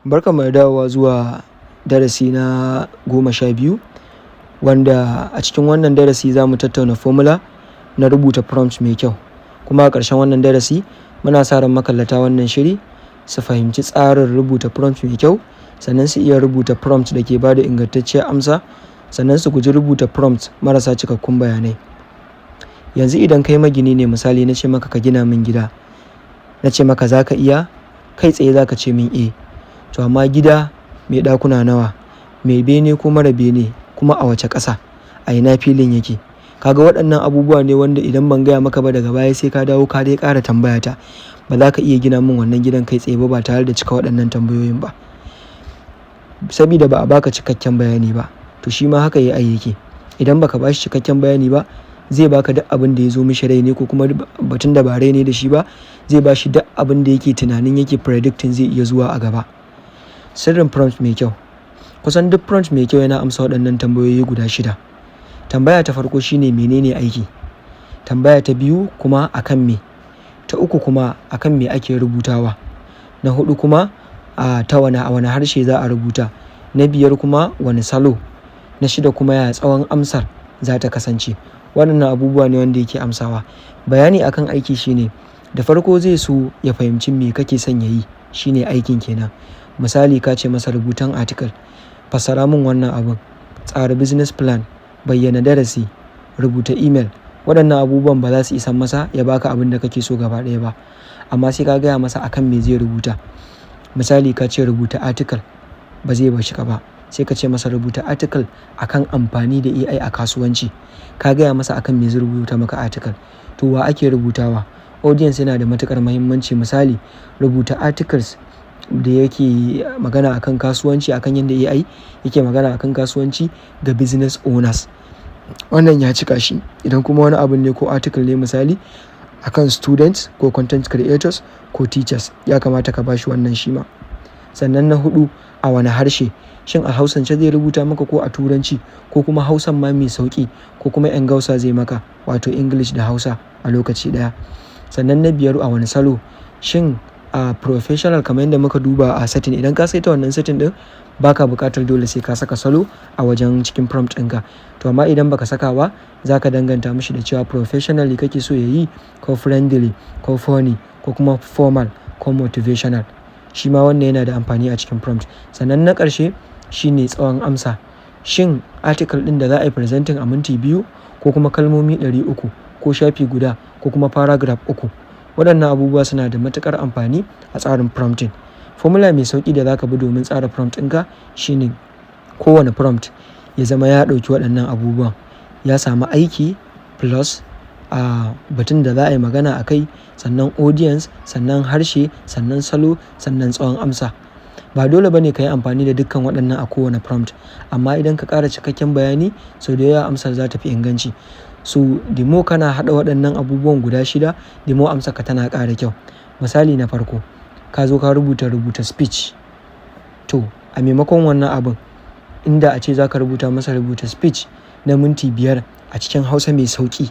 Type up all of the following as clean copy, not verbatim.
Barkanmu da dawowa zuwa darasi na 12, wanda a cikin wannan darasi za mu tattauna formula na rubuta prompt mai kyau. Kuma a ƙarshen wannan darasi muna sa ran makallata wannan shiri su fahimci tsarin rubuta prompt mai kyau, sannan su iya rubuta prompt da ke bada ingantacciyar amsa, sannan su guji rubuta prompt marasa cikakkun bayanai. Yanzu idan kai magini ne, misali na ce maka ka gina min gida, na ce maka za ka iya, kai tsaye za ka ce min eh. To amma gida mai ɗakuna nawa, mai bene ko mara bene, kuma a wace ƙasa, a ina filin yake? Kaga waɗannan abubuwa ne wanda idan ban gaya maka ba daga baya sai ka dawo ka dai ƙara tambaya ta. Ba za ka iya gina min wannan gidan kai tsaye ba tare da cika waɗannan tambayoyin ba, sabida ba a baka cikakken bayani ba. To shi ma haka AI yake, idan baka bashi cikakken bayani ba zai baka duk abin da ya zo mishi rai ne, ko kuma batun da ba rai ne da shi ba, zai bashi duk abin da yake tunanin yake predicting zai iya zuwa a gaba. Sirrin prompt mai kyau. Kusan duk prompt mai kyau yana amsa waɗannan tambayoyi guda 6. Tambaya ta farko shine menene aiki? Tambaya ta biyu kuma akan me? Ta uku kuma akan me ake rubutawa? Na hudu kuma a wani harshe za a rubuta? Na biyar kuma wani salo? Na shida kuma ya tsawon amsar za ta kasance? Waɗannan abubuwa ne wanda yake amsawa. Bayani akan aiki shine, da farko zai so ya fahimci me kake son ya yi, shine aikin kenan. Misali ka ce masa rubutan article, fassara min wannan abun, tsara business plan, bayyana darasi, rubuta email. Waɗannan abubuwan ba za su isan masa ya baka abin da kake so gaba ɗaya ba, amma sai ka gaya masa akan me zai rubuta. Misali ka ce rubuta article, ba zai bashi ka ba, sai ka ce masa rubuta article akan amfani da AI a kasuwanci. Ka gaya masa akan me zai rubuta maka article. To wa ake rubutawa? Audience yana da matuƙar muhimmanci. Misali, rubuta articles da yake magana akan kasuwanci, akan yadda AI yake magana akan kasuwanci ga business owners. Wannan ya cika shi. Idan kuma wani abu ne ko article ne misali akan students ko content creators ko teachers, ya kamata ka bashi wannan shi ma. Sannan na hudu, a wane harshe? Shin a Hausance zai rubuta maka ko a Turanci, ko kuma Hausan ma mai sauƙi, ko kuma yan Gausa zai maka, wato English da Hausa a lokaci ɗaya. Sannan na biyar, a wane salo? Shin a professional kamar yadda muka duba a setting, idan ka saita wannan setting din baka buƙatar dole sai ka saka salo a wajen cikin prompt ɗinka. To amma idan baka saka ba, za ka danganta mishi da cewa professionally kake so ya yi, ko friendly, ko funny, ko kuma formal, ko motivational. Shi ma wannan yana da amfani a cikin prompt. Sannan na ƙarshe shine tsawon amsa. Shin article ɗin da za a yi presenting a minti 2, ko kuma kalmomi 300, ko shafi guda, ko kuma paragraph 3? Waɗannan abubuwa suna da matuƙar amfani a tsarin prompting. Formula mai sauƙi da za ka bi domin tsara prompt ɗinka shine kowane prompt ya zama ya ɗauki waɗannan abubuwan. Ya samu aiki plus batun da za a yi magana a kai, sannan audience, sannan harshe, sannan salo, sannan tsawon amsa. Ba dole ba ne ka yi amfani da dukkan waɗannan a kowane prompt, amma idan ka ƙara cikakken bayani, sau da yawa amsar za ta fi inganci. So, the more kana haɗa waɗannan abubuwan guda 6, the more amsarka tana ƙara kyau. Misali na farko, ka zo ka rubuta speech. To, a maimakon wannan abun, inda a ce za ka rubuta speech na minti 5 a cikin Hausa mai sauƙi.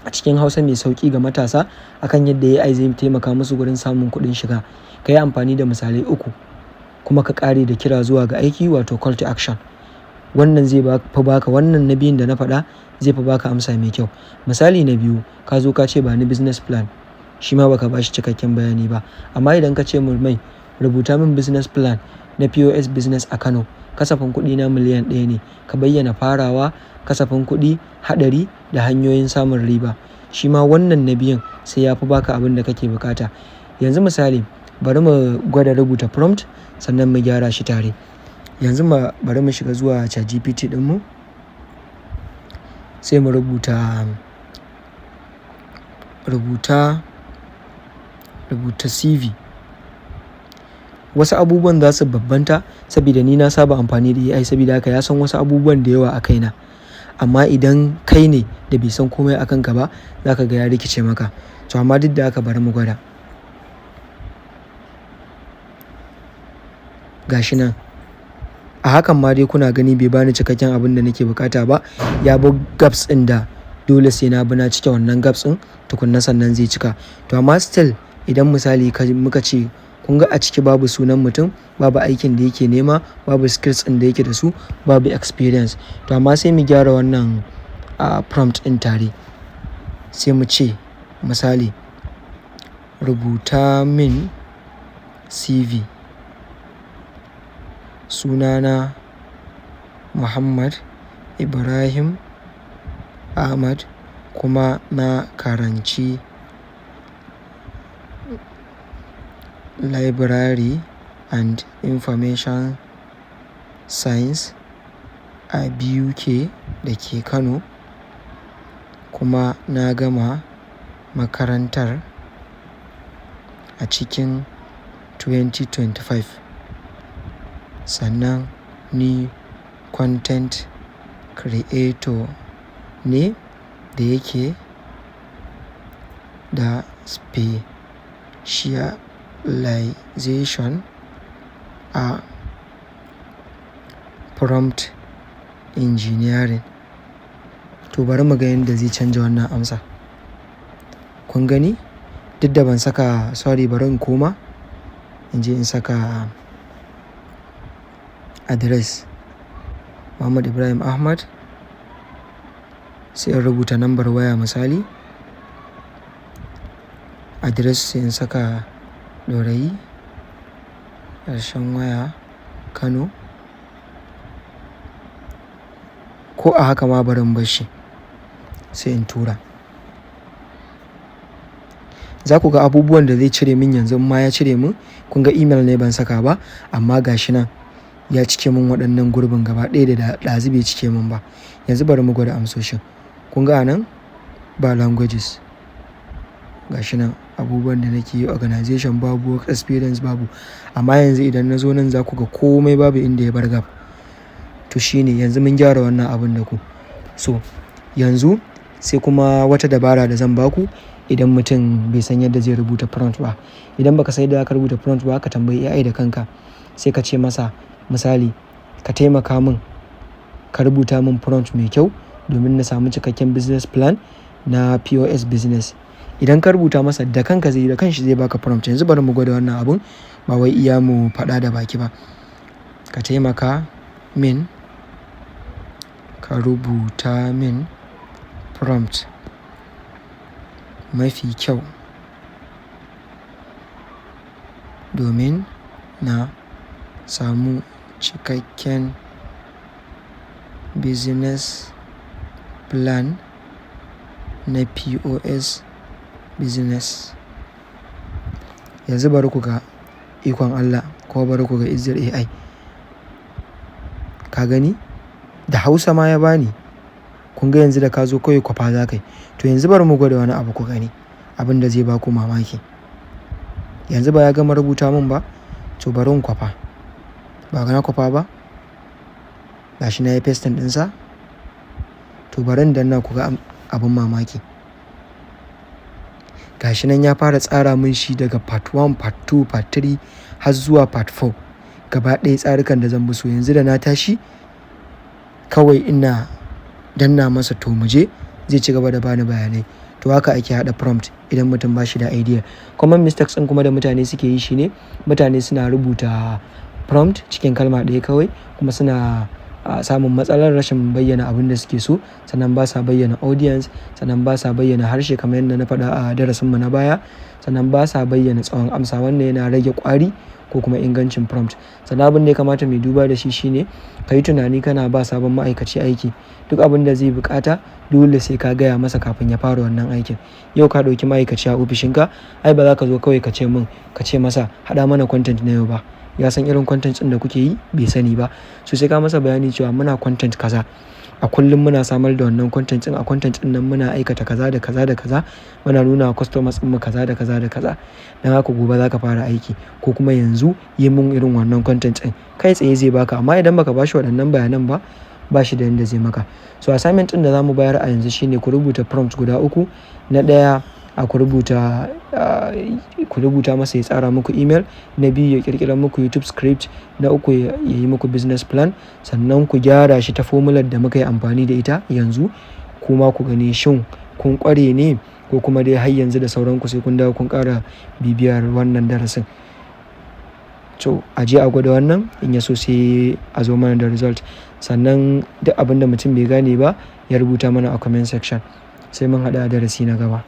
A cikin Hausa mai sauƙi ga matasa akan yadda AI zai taimaka musu gurin samun kuɗin shiga. Ka yi amfani da misalai 3, kuma ka ƙare da kira zuwa ga aiki, wato call to action. Wannan zai fi baka, wannan na biyun da na faɗa zai fi baka amsa mai kyau. Misali na biyu, ka zo ka ce ba ni business plan, shi ma baka bashi cikakken bayani ba. Amma idan ka ce mai rubuta min business plan na POS business a Kano, kasafin kuɗi na miliyan 1 ne, ka bayyana farawa, kasafin kuɗi, haɗari da hanyoyin samun riba. Shi ma wannan na biyun sai ya fi baka abin da kake bukata. Yanzu misali, bari mu gwada rubuta prompt sannan mu gyara shi tare. Yanzu bari mu shiga zuwa ChatGPT ɗinmu, sai mu rubuta CV. Wasu abubuwan za su babbanta saboda ni na saba amfani da AI, saboda haka ya san wasu abubuwan da yawa a kaina. Amma idan kai ne da bai san komai a kanka ba, za ka ga ya rikice maka. To amma duk da haka bari mu gwada. Gashi nan. A hakan ma dai kuna gani bai bani cikakken abin da nake bukata ba. Ya bar gaps ɗin da dole sai na bi na cike wannan gaps ɗin tukunna sannan zai cika. To amma still idan misali muka ce kun ga a ciki babu sunan mutum, babu aikin da yake nema, babu skills ɗin da yake da su, babu experience. To amma sai mu gyara wannan prompt ɗin tare. Sai mu ce misali rubuta min CV. Sunana Muhammad Ibrahim Ahmad kuma na karanci Library and Information Science a BUK da ke Kano kuma na gama makarantar a cikin 2025. Sannan ni content creator ne da yake da specialization a prompt engineering. To bari mu ga yadda zai canja wannan amsa. Kun gani? Duk da ban saka bari in koma in je in saka address Muhammad Ibrahim Ahmad, sai in rubuta lambar waya misali, address sai in saka Ɗorayi, ƙarshen waya Kano, ko a haka ma bari in bar shi sai in tura. Za ku ga abubuwan da zai cire min yanzu ma ya cire min. Kun ga email ne ban saka ba, amma gashi nan ya cike min waɗannan gurbin gaba ɗaya da ɗazu bai cike min ba. Yanzu bari mu gwada amsoshin. Kun ga nan ba languages, gashi nan abubuwan da nake yi, organization babu, work experience babu. Amma yanzu idan na zo nan za ku ga komai babu inda ya bar gap. To shine yanzu mun gyara wannan abun da ku. So yanzu sai kuma wata dabara da zan baku idan mutum bai san yadda zai rubuta prompt ba. Idan baka san yadda zaka rubuta prompt ba, ka tambayi AI da kanka. Sai ka ce masa misali, ka taimaka min ka rubuta min prompt mai kyau domin na samu cikakken business plan na POS business. Idan ka rubuta masa da kanka da kanshi zai baka prompt. Yanzu bari mu gwada wannan abun, ba wai iya mu faɗa da baki ba. Ka taimaka min ka rubuta min prompt mafi kyau domin na samu cikakken business plan na POS business. Yanzu bari ku ga ikon Allah, ko bari ku ga izzar AI. Ka gani? Da Hausa ma ya bani. Kun ga yanzu da ka zo kawai kwafa za ka yi. To yanzu bari mu gwada wani abu ku gani, abin da zai baku mamaki. Yanzu ba ya gama rubuta min ba? To bari in kwafa. Ba ga na kwafa ba? Gashi na yi pasting ɗinsa. To bari in danna ku ga abin mamaki. Gashi nan ya fara tsara min shi daga part 1, part 2, part 3 har zuwa part 4. Gaba ɗaya tsarukan da zan bi so. Yanzu da na tashi kawai ina danna masa to mu je, zai ci gaba da bani bayanai. To haka ake haɗa prompt idan mutum ba shi da idea. Common mistakes ɗin kuma da mutane suke yi shine mutane suna rubuta prompt cikin kalma ɗaya kawai, kuma suna samun matsalar rashin bayyana abin da suke so, sannan ba sa bayyana audience, sannan ba sa bayyana harshe kamar yadda na faɗa a darasinmu na baya, sannan ba sa bayyana tsawon amsa. Wannan yana rage ƙwari ko kuma ingancin prompt. Sannan abin da ya kamata mai duba da shi shine ka yi tunani kana ba sabon ma'aikaci aiki. Duk abin da zai buƙata dole sai ka gaya masa kafin ya fara wannan aikin. Yau ka ɗauki ma'aikaci a ofishinka, ai ba za ka zo kawai ka ce masa haɗa mana content na yau ba. Ya san irin content ɗin da kuke yi? Bai sani ba. So sai ka masa bayani cewa muna content kaza. A kullum muna samar da wannan content ɗin. A content ɗin nan muna aikata kaza da kaza da kaza. Muna nuna wa customers ɗinmu kaza da kaza da kaza. Dan haka gobe za ka fara aiki, ko kuma yanzu yi mun irin wannan content ɗin. Kai tsaye zai baka, amma idan baka bashi waɗannan bayanan ba, ba shi da yanda zai maka. So assignment ɗin da za mu bayar a yanzu shine ku rubuta prompt guda 3. Na ɗaya ku rubuta masa ya tsara muku email. Na 2 ya ƙirƙira muku YouTube script. Na 3 ya yi muku business plan. Sannan ku gyara shi ta formular da muka yi amfani da ita yanzu. Kuma ku gani shin kun ƙware ne ko kuma dai har yanzu da sauranku sai kun dawo kun ƙara bibiyar wannan darasin. to a je a gwada wannan, in ya so sai a zo mana da result. Sannan duk abin da mutum bai gane ba ya rubuta mana a comment section. Sai mun haɗu a darasi na gaba.